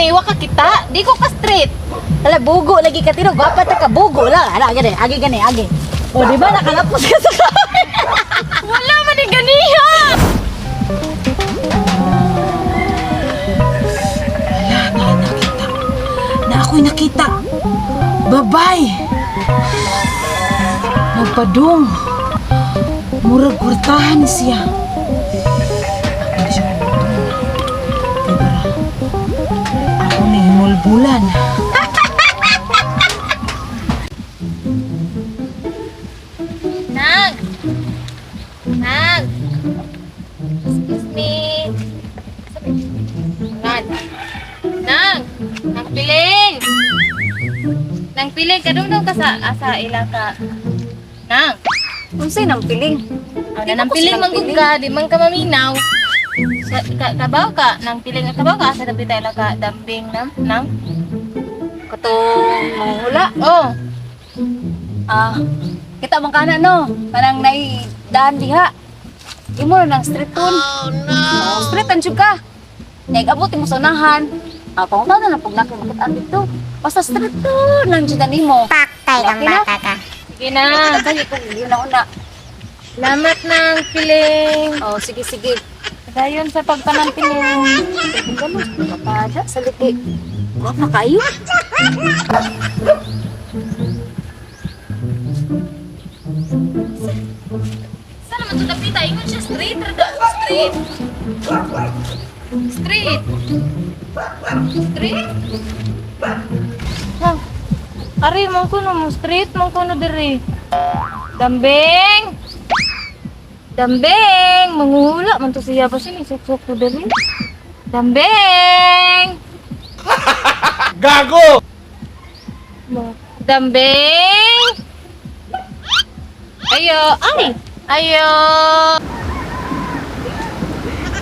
ani, wa ka kita. Di ko ka straight. Hala, bugo lagi ka tino. Gwapa ta ka, bugo lang. Hala, gani, agi. O, di ba nakalapos ka sa kamay? Wala man ni ganiha. Na ako'y nakita. Babay! Magpadung. Murag kwartahan siya. Ako siya magpadung. Diba? Ako ni himulbulan. Nag. Nag. Excuse me. Nag. Nang. Nang piling. Nang piling kadung ka sa asa ila ka. Nang. Unsay nang piling? Ana nang piling manggug ka, di man ka maminaw. Kabaw ka, nang piling kabaw ka sa dabi tayo ka dambing nang. Katong manghula. Oh. Kita man kana no. Kanang naidahan diha. Imo nang street tune. Oh no. Street an ka. Abot mo sa unahan. Pangunta na lang pag nakimakit dito. Basta street tune lang dyan nimo. Paktay kang bata ka. Sige na. Dali ko yun na una. Salamat nang piling. Oh, sige. Dayon sa pagpanampiling. Ganun, kapada sa liki. Huwag na kayo. Saan naman ito napita? Ingon siya street. Street. Street. Street? Ha? Ari, mong kuno mo street, mong kuno diri. Dambing! Dambing! Manghula man to siya pa siya, suksok to diri. Dambing! Gago! Dambing! Ayo! Ay! Ayo!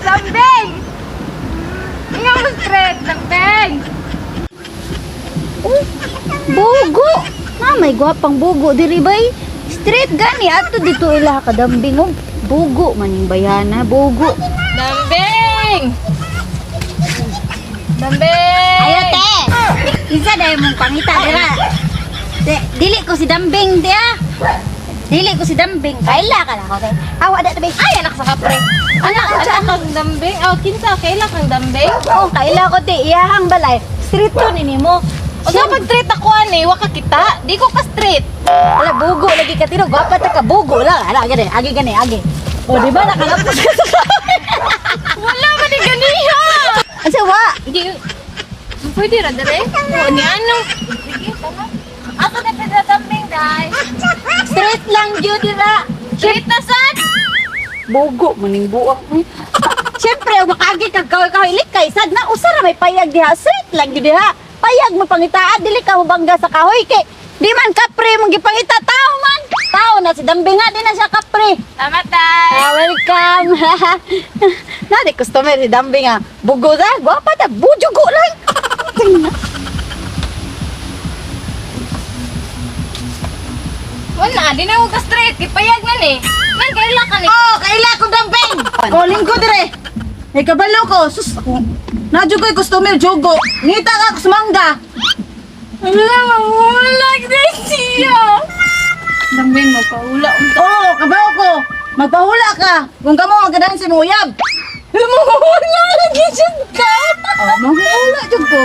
Dambing! Ingat mo street, Dambing! Bugo! May gwapang bugo diri bay. Street gani ato dito ila kadambing og bugo maning bayana, bugo. Dambing! Dambing! Ayo te. Isa dai mong pangita dira. Dili ko si dambing dia. Dili ko si dambing. Kaila ka na ko te. Awa da te. Ay, anak sa kapre! Anak kang dambing? Oh, kinsa, kailan kang dambing? Oh, kaila ko te iyahang balay. Street to ni mo. O sa pag-treat ako ani, wa ka kita, di ko ka straight. Ala bugo lagi ka tino. Gwapa ta ka, bugo lang. Ala agi. O di ba nakalapos ka sa kamay? Wala man ni ganiha. Asa wa? Hindi, pwede ra dere? O, ni ano? Sige, tama. Ato na pwede dambing, day. Street lang gyud dira. Straight na sad. Bugo maning buak mo. Siyempre, makagi kag kahoy-kahoy kay sad na usa ra may payag diha. Street lang gyud diha. Payag mo pangitaan dili ka mabangga sa kahoy kay di man kapre mong gipangita tao man. Tao na si Dambing nga di na siya kapre. Salamat, day. Welcome. Nadi customer si Dambing nga. Bugo da, gwapa ta, bujugo lang. Wala, di na ako ka straight. Ipayag na ni. Nang kaila ka ni. Oh, kaila ko Dambing. Oh, lingko dire. May kabalo ko. Sus, najugoy customer jugo. Ngita ka sa mangga. Wala, mamulag din siya. Dambing, magpaula. Oh, kabaw ko. Magpahula ka. Kung kamo magadahan si Muyab. Mamulag lagi siya ka. Oh, mahula jud ko.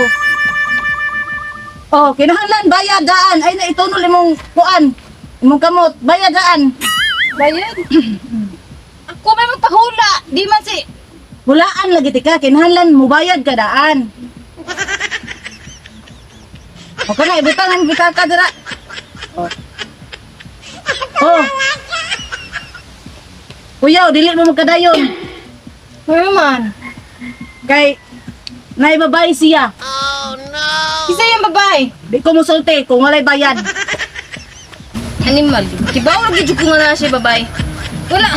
Oh, kinahanglan bayad daan. Ay na itunol imong kuan. Imong kamot, bayad daan. Bayad? Ako may magpahula. Di man si... Hulaan lagi tika, kinahanglan mo bayad ka daan. O kana ibutang ang bitaka dira. Oh. Oh. Kuya, dili mo magkadayon. Ano man? Kay naibabay siya. Isa yung babae. Di ko musulti kung walay bayad. Animal. Kibaw lagi dyan ko nga na siya babae. Wala.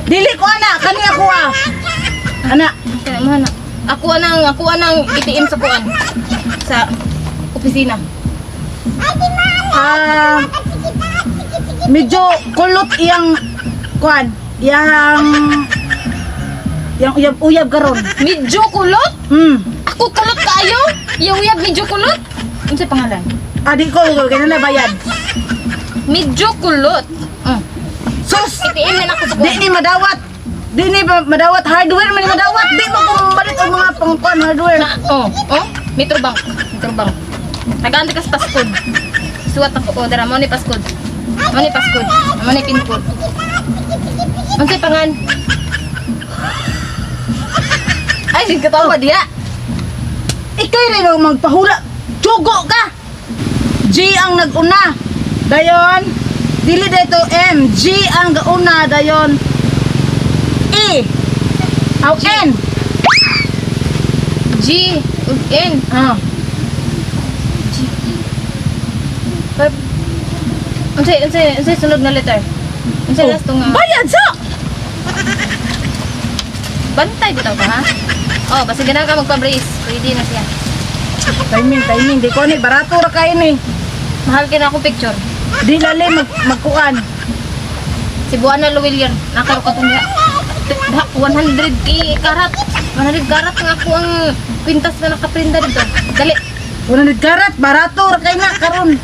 Dili ko ana, kani ako ah. Ana, Kaya mana? Ako anang itiim sa kuan. Sa opisina. medyo kulot iyang kuan, yang uyab-uyab karon. Medyo kulot? Hmm. Ako kulot kayo. Uyab medyo kulot. Unsa pangalan? Adi ko ganun na bayad. Medyo kulot. Sus, Itiim na ako sa di ni madawat. Di ni madawat hardware man ni madawat. Di mo ko mabalit ang mga pangkuan hardware. Metro Bank. Nag-aantay ka sa passcode. Suwat ako. Dara mo ni passcode. Mo ni passcode. Mo ni pin code. Unsay pangan? Ay, sige katawa diha. Ikay rin ang magpahula. Tsugo ka. G ang nag-una. Dayon, dili dito M. G ang gauna dayon. E. Aw N. G ug N. Unsay sunod na letter? Unsay last nga? Bayad sa. Bantay bitaw ka ha? Basta ganun ka magpa-brace. Pwede na siya. Timing. Di ko ni barato ra kay ni. Mahal kina ako picture. Di lali magkuan. Si Buana Luwilian, nakaro ka itong 100 karat. 100 karat nga ako ang kwintas na nakaprinda dito. Dali. 100 karat barato ra kay na karon.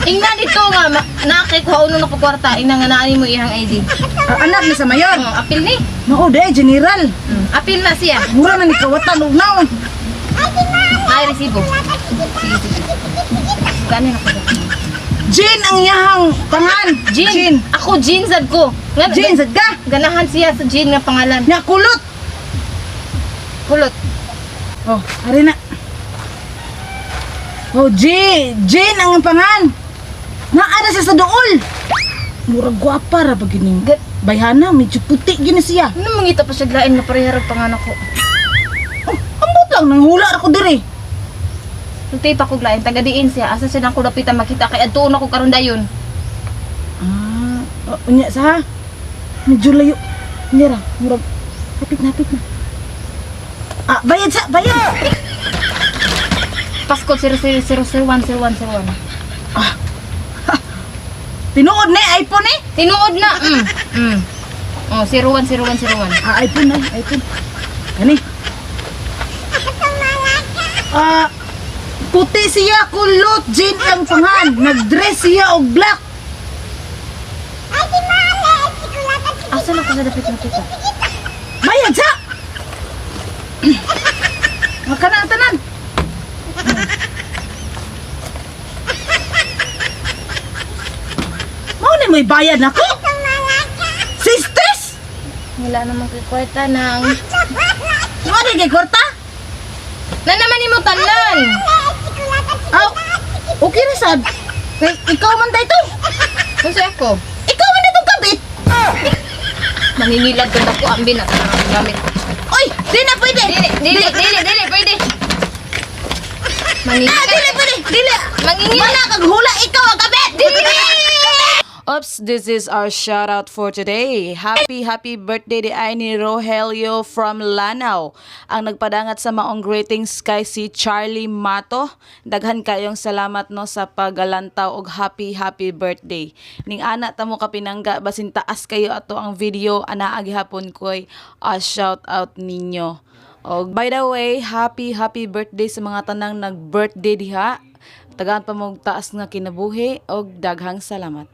Ingnan dito nga, nakikuha uno na ko kwarta. Ingnan nga naani mo ihang ID. Anak ni sa mayor. Apil ni. Mao de general. Apil na siya. Mura man ni kawatan ugnaw. Ay, resibo. Sige. Gano'n ako dyan. Jin ang iyahang pangan. Jean. Ako, Jean sad ko. Jin sad ka. Ganahan siya sa Jean nga pangalan. Nya kulot. Kulot. Oh, ari na. Oh, Jin ang pangan. Naara siya sa duol. Murag gwapa ra bagining. Bayhana, medyo puti gini siya. Ano mangita pa siya glain nga pareharag panganak ko? Oh, ambot lang nang hula ra ko diri. Tulti pa ko glain, taga diin siya. Asa siya nang ko dapitan makita kay adtuon ako karon dayon. Unya sa. Medyo layo. Nira, murag hapit na. Bayad sa, bayad. Paskot 000010101. Tinuod ni iPhone ni. Tinuod na. 010101. iPhone na, iPhone. Kani. Puti siya kulot, Jin ang pangan. Nag-dress siya og black. Asa na ko sa dapit makita? Bayad sa. Makana ang tanan. Mao ni may bayad nako. Sisters, Wala namang kwarta nang. wala kay kwarta. Na naman ni mo tanan. Okay ra sad. Ikaw man dito. Unsa ako? Ikaw man dito kabit. Manginilad ko ako ang binat gamit. Oy, di na pwede. Dili, pwede. Manginilad. Dili. Mangingilad. Wala kag hula, ikaw ang kabit. Dili. Oops, this is our shout out for today. Happy birthday di ay ni Rogelio from Lanao. Ang nagpadangat sa maong greetings kay si Charlie Mato. Daghan kayong salamat no sa pagalantaw og happy birthday. Ning ana ta mo kapinangga basin taas kayo ato ang video ana agihapon koy shout out ninyo. Og by the way, happy birthday sa mga tanang nag-birthday diha. Tagaan pa mo taas nga kinabuhi og daghang salamat.